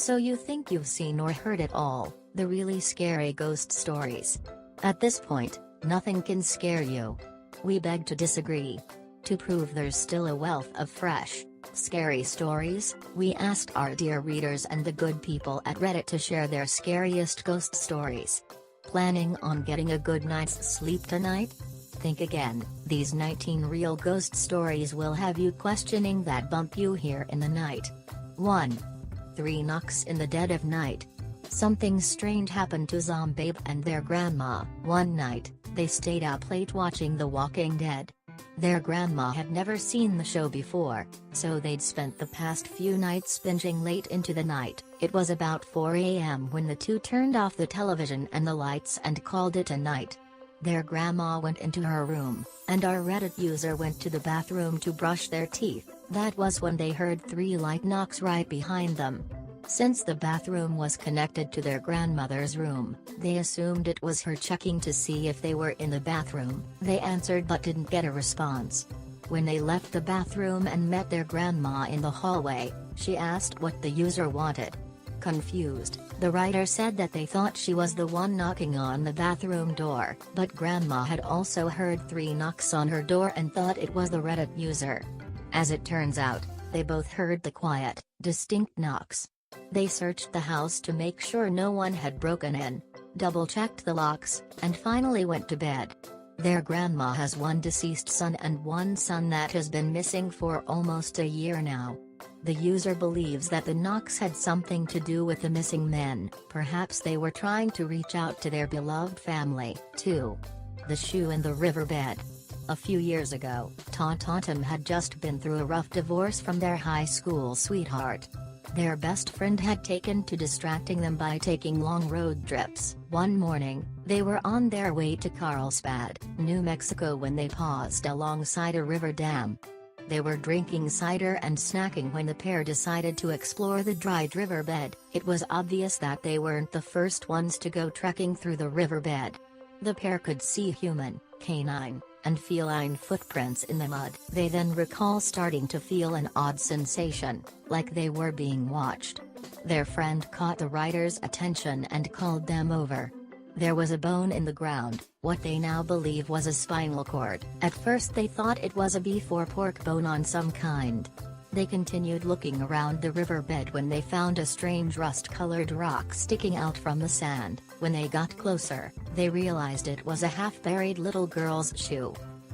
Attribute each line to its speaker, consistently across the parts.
Speaker 1: So you think you've seen or heard it all, the really scary ghost stories. At this point, nothing can scare you. We beg to disagree. To prove there's still a wealth of fresh, scary stories, we asked our dear readers and the good people at Reddit to share their scariest ghost stories. Planning on getting a good night's sleep tonight? Think again, these 19 real ghost stories will have you questioning that bump you hear in the night. 1. 3 knocks in the dead of night. Something strange happened to Zombie and their grandma. One night, they stayed up late watching The Walking Dead. Their grandma had never seen the show before, so they'd spent the past few nights binging late into the night. It was about 4 a.m. when the two turned off the television and the lights and called it a night. Their grandma went into her room, and our Reddit user went to the bathroom to brush their teeth. That was when they heard 3 light knocks right behind them. Since the bathroom was connected to their grandmother's room, they assumed it was her checking to see if they were in the bathroom. They answered but didn't get a response. When they left the bathroom and met their grandma in the hallway, she asked what the user wanted. Confused, the writer said that they thought she was the one knocking on the bathroom door, but grandma had also heard 3 knocks on her door and thought it was the Reddit user. As it turns out, they both heard the quiet, distinct knocks. They searched the house to make sure no one had broken in, double-checked the locks, and finally went to bed. Their grandma has one deceased son and one son that has been missing for almost a year now. The user believes that the knocks had something to do with the missing men, perhaps they were trying to reach out to their beloved family. 2. The shoe in the riverbed. A few years ago, Tom had just been through a rough divorce from their high school sweetheart. Their best friend had taken to distracting them by taking long road trips. One morning, they were on their way to Carlsbad, New Mexico when they paused alongside a river dam. They were drinking cider and snacking when the pair decided to explore the dried riverbed. It was obvious that they weren't the first ones to go trekking through the riverbed. The pair could see human, canine, and feline footprints in the mud. They then recall starting to feel an odd sensation, like they were being watched. Their friend caught the writer's attention and called them over. There was a bone in the ground, what they now believe was a spinal cord. At first they thought it was a beef or pork bone on some kind. They continued looking around the riverbed when they found a strange rust-colored rock sticking out from the sand. When they got closer, they realized it was a half-buried little girl's shoe.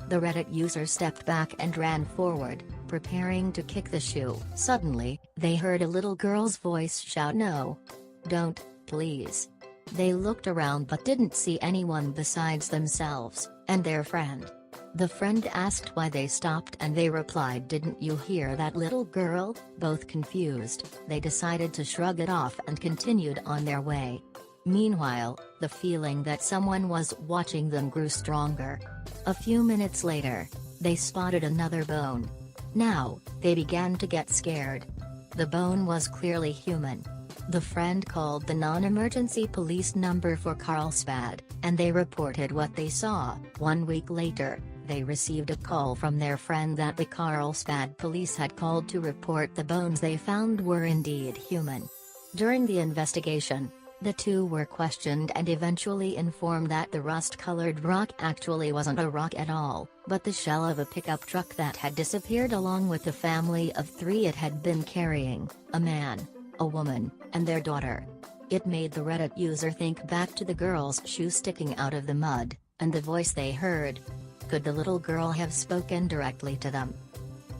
Speaker 1: The Reddit user stepped back and ran forward, preparing to kick the shoe. Suddenly, they heard a little girl's voice shout, "No! Don't, please!" They looked around but didn't see anyone besides themselves, and their friend. The friend asked why they stopped and they replied, "Didn't you hear that little girl?" Both confused, they decided to shrug it off and continued on their way. Meanwhile, the feeling that someone was watching them grew stronger. A few minutes later, they spotted another bone. Now, they began to get scared. The bone was clearly human. The friend called the non-emergency police number for Carlsbad, and they reported what they saw. 1 week later, they received a call from their friend that the Carlsbad police had called to report the bones they found were indeed human. During the investigation, the two were questioned and eventually informed that the rust-colored rock actually wasn't a rock at all, but the shell of a pickup truck that had disappeared along with the family of 3 it had been carrying, a man, a woman, and their daughter. It made the Reddit user think back to the girl's shoe sticking out of the mud, and the voice they heard. Could the little girl have spoken directly to them?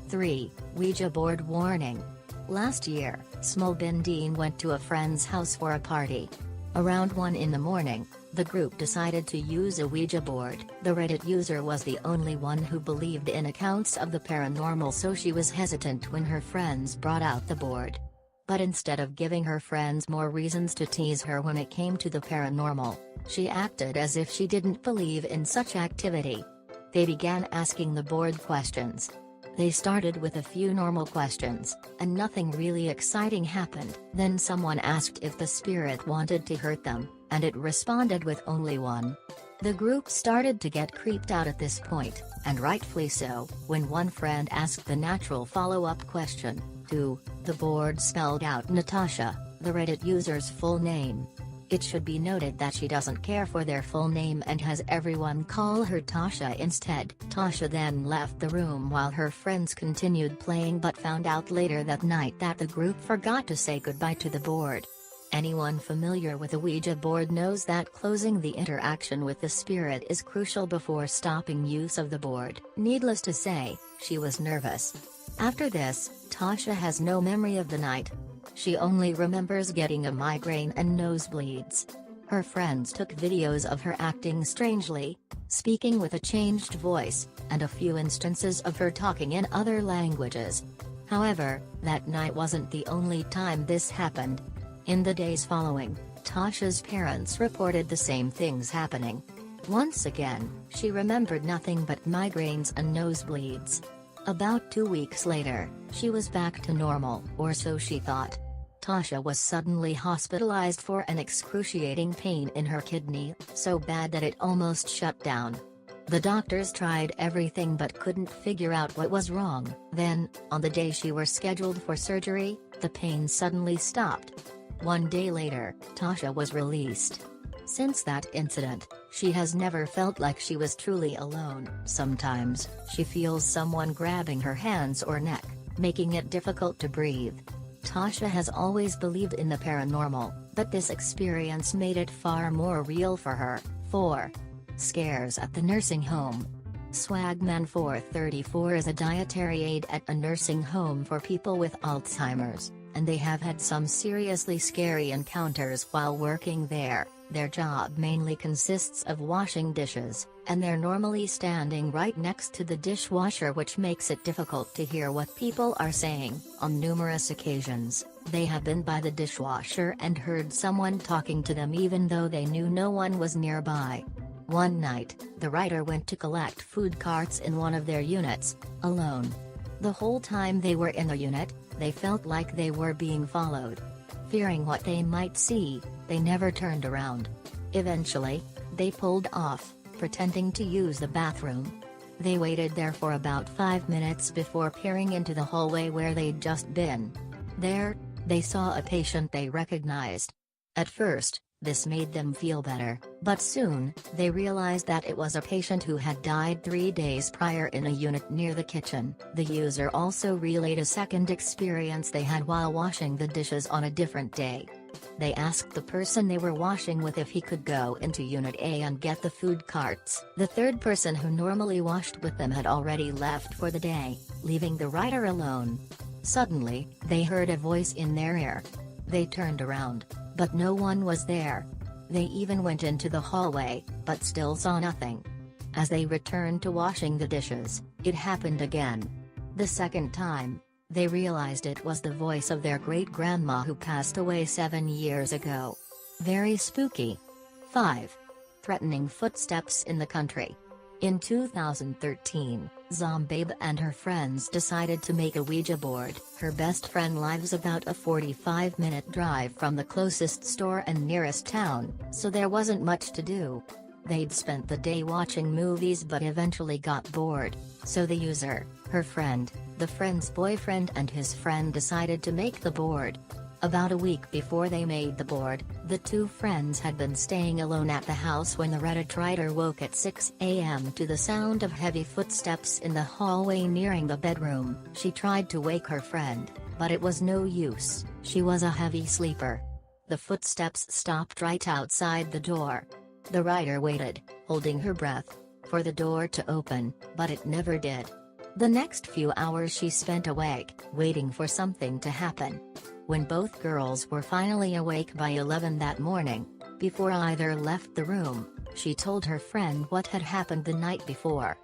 Speaker 1: 3. Ouija board warning. Last year, Smolbin Dean went to a friend's house for a party. Around 1 in the morning, the group decided to use a Ouija board. The Reddit user was the only one who believed in accounts of the paranormal, so she was hesitant when her friends brought out the board. But instead of giving her friends more reasons to tease her when it came to the paranormal, she acted as if she didn't believe in such activity. They began asking the board questions. They started with a few normal questions, and nothing really exciting happened. Then someone asked if the spirit wanted to hurt them, and it responded with only one. The group started to get creeped out at this point, and rightfully so, when one friend asked the natural follow-up question, "Who?" The board spelled out Natasha. the Reddit user's full name. It should be noted that she doesn't care for their full name and has everyone call her Tasha instead. Tasha then left the room while her friends continued playing, but found out later that night that the group forgot to say goodbye to the board. Anyone familiar with a Ouija board knows that closing the interaction with the spirit is crucial before stopping use of the board. Needless to say, she was nervous. After this, Tasha has no memory of the night. She only remembers getting a migraine and nosebleeds. Her friends took videos of her acting strangely, speaking with a changed voice, and a few instances of her talking in other languages. However, that night wasn't the only time this happened. In the days following, Tasha's parents reported the same things happening. Once again, she remembered nothing but migraines and nosebleeds. About 2 weeks later, she was back to normal, or so she thought. Tasha was suddenly hospitalized for an excruciating pain in her kidney, so bad that it almost shut down. The doctors tried everything but couldn't figure out what was wrong. Then, on the day she was scheduled for surgery, the pain suddenly stopped. 1 day later, Tasha was released. Since that incident, she has never felt like she was truly alone. Sometimes, she feels someone grabbing her hands or neck, making it difficult to breathe. Tasha has always believed in the paranormal, but this experience made it far more real for her. 4. Scares at the nursing home. Swagman434 is a dietary aide at a nursing home for people with Alzheimer's, and they have had some seriously scary encounters while working there. Their job mainly consists of washing dishes, and they're normally standing right next to the dishwasher, which makes it difficult to hear what people are saying. On numerous occasions, they have been by the dishwasher and heard someone talking to them even though they knew no one was nearby. One night, the writer went to collect food carts in one of their units, alone. The whole time they were in the unit, they felt like they were being followed. Fearing what they might see, they never turned around. Eventually, they pulled off, pretending to use the bathroom. They waited there for about 5 minutes before peering into the hallway where they'd just been. There, they saw a patient they recognized. At first, this made them feel better, but soon, they realized that it was a patient who had died 3 days prior in a unit near the kitchen. The user also relayed a second experience they had while washing the dishes on a different day. They asked the person they were washing with if he could go into Unit A and get the food carts. The third person who normally washed with them had already left for the day, leaving the writer alone. Suddenly, they heard a voice in their ear. They turned around, but no one was there. They even went into the hallway, but still saw nothing. As they returned to washing the dishes, it happened again. The second time, they realized it was the voice of their great-grandma who passed away 7 years ago. Very spooky. 5. Threatening footsteps in the country. In 2013, Zombabe and her friends decided to make a Ouija board. Her best friend lives about a 45-minute drive from the closest store and nearest town, so there wasn't much to do. They'd spent the day watching movies but eventually got bored, so the user, her friend, the friend's boyfriend and his friend decided to make the board. About a week before they made the board, the two friends had been staying alone at the house when the Reddit writer woke at 6 a.m. to the sound of heavy footsteps in the hallway nearing the bedroom. She tried to wake her friend, but it was no use. She was a heavy sleeper. The footsteps stopped right outside the door. The writer waited, holding her breath, for the door to open, but it never did. The next few hours she spent awake, waiting for something to happen. When both girls were finally awake by 11 that morning, before either left the room, she told her friend what had happened the night before.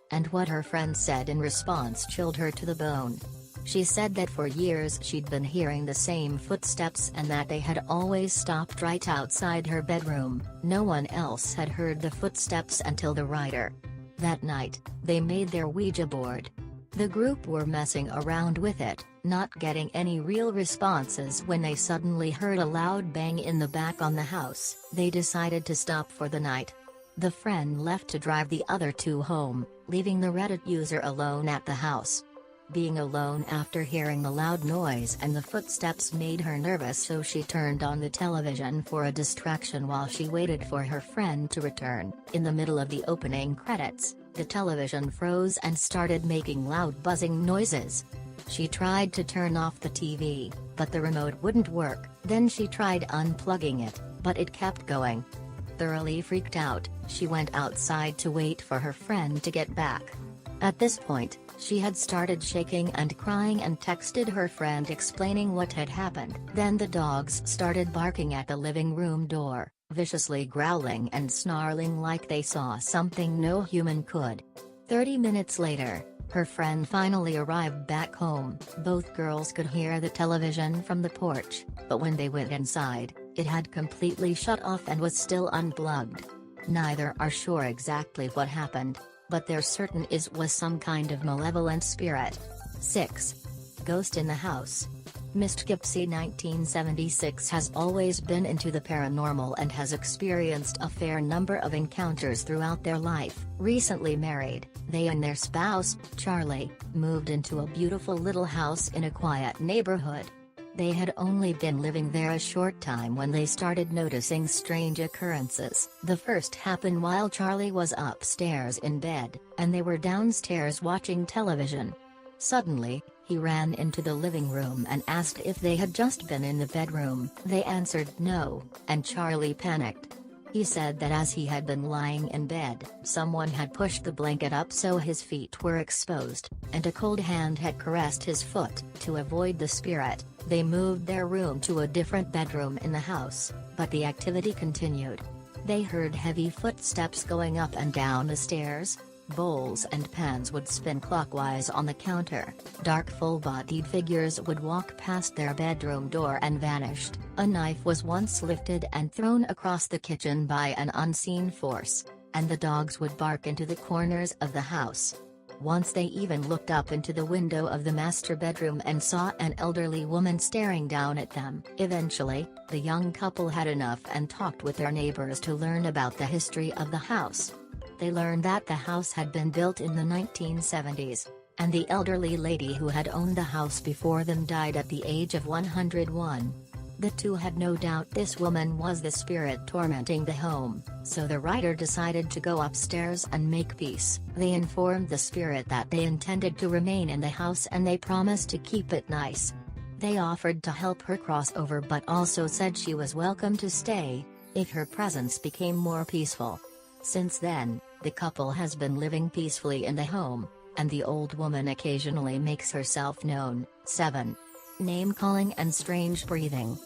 Speaker 1: And what her friend said in response chilled her to the bone. She said that for years she'd been hearing the same footsteps and that they had always stopped right outside her bedroom. No one else had heard the footsteps until the writer. That night, they made their Ouija board. The group were messing around with it, not getting any real responses when they suddenly heard a loud bang in the back on the house. They decided to stop for the night. The friend left to drive the other two home, leaving the Reddit user alone at the house. Being alone after hearing the loud noise and the footsteps made her nervous, so she turned on the television for a distraction while she waited for her friend to return. In the middle of the opening credits, the television froze and started making loud buzzing noises. She tried to turn off the TV, but the remote wouldn't work. Then she tried unplugging it, but it kept going. Thoroughly freaked out, she went outside to wait for her friend to get back. At this point, she had started shaking and crying and texted her friend explaining what had happened. Then the dogs started barking at the living room door, viciously growling and snarling like they saw something no human could. 30 minutes later, her friend finally arrived back home. Both girls could hear the television from the porch, but when they went inside, it had completely shut off and was still unplugged. Neither are sure exactly what happened, but they're certain it was some kind of malevolent spirit. 6. Ghost in the house. Miss Gipsy 1976 has always been into the paranormal and has experienced a fair number of encounters throughout their life. Recently married, they and their spouse, Charlie, moved into a beautiful little house in a quiet neighborhood. They had only been living there a short time when they started noticing strange occurrences. The first happened while Charlie was upstairs in bed, and they were downstairs watching television. Suddenly, he ran into the living room and asked if they had just been in the bedroom. They answered no, and Charlie panicked. He said that as he had been lying in bed, someone had pushed the blanket up so his feet were exposed, and a cold hand had caressed his foot. To avoid the spirit, they moved their room to a different bedroom in the house, but the activity continued. They heard heavy footsteps going up and down the stairs. Bowls and pans would spin clockwise on the counter. Dark full-bodied figures would walk past their bedroom door and vanished. A knife was once lifted and thrown across the kitchen by an unseen force, and the dogs would bark into the corners of the house. Once they even looked up into the window of the master bedroom and saw an elderly woman staring down at them. Eventually, the young couple had enough and talked with their neighbors to learn about the history of the house. They learned that the house had been built in the 1970s, and the elderly lady who had owned the house before them died at the age of 101. The two had no doubt this woman was the spirit tormenting the home, so the writer decided to go upstairs and make peace. They informed the spirit that they intended to remain in the house and they promised to keep it nice. They offered to help her cross over but also said she was welcome to stay, if her presence became more peaceful. Since then, the couple has been living peacefully in the home, and the old woman occasionally makes herself known. 7. Name-calling and strange breathing.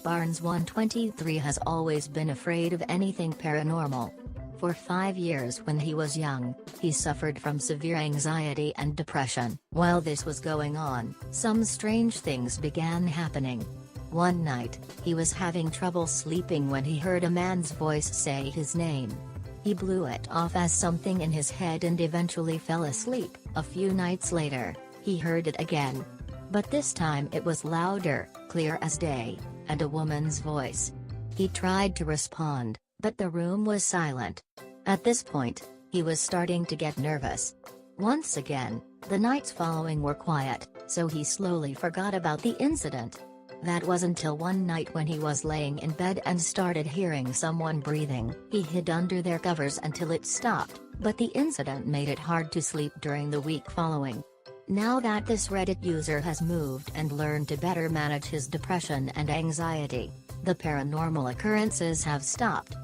Speaker 1: Barnes 123 has always been afraid of anything paranormal. For 5 years when he was young, he suffered from severe anxiety and depression. While this was going on, some strange things began happening. One night, he was having trouble sleeping when he heard a man's voice say his name. He blew it off as something in his head and eventually fell asleep. A few nights later, he heard it again. But this time it was louder, clear as day, and a woman's voice. He tried to respond, but the room was silent. At this point, he was starting to get nervous. Once again, the nights following were quiet, so he slowly forgot about the incident. That was until one night when he was laying in bed and started hearing someone breathing. He hid under their covers until it stopped, but the incident made it hard to sleep during the week following. Now that this Reddit user has moved and learned to better manage his depression and anxiety, the paranormal occurrences have stopped.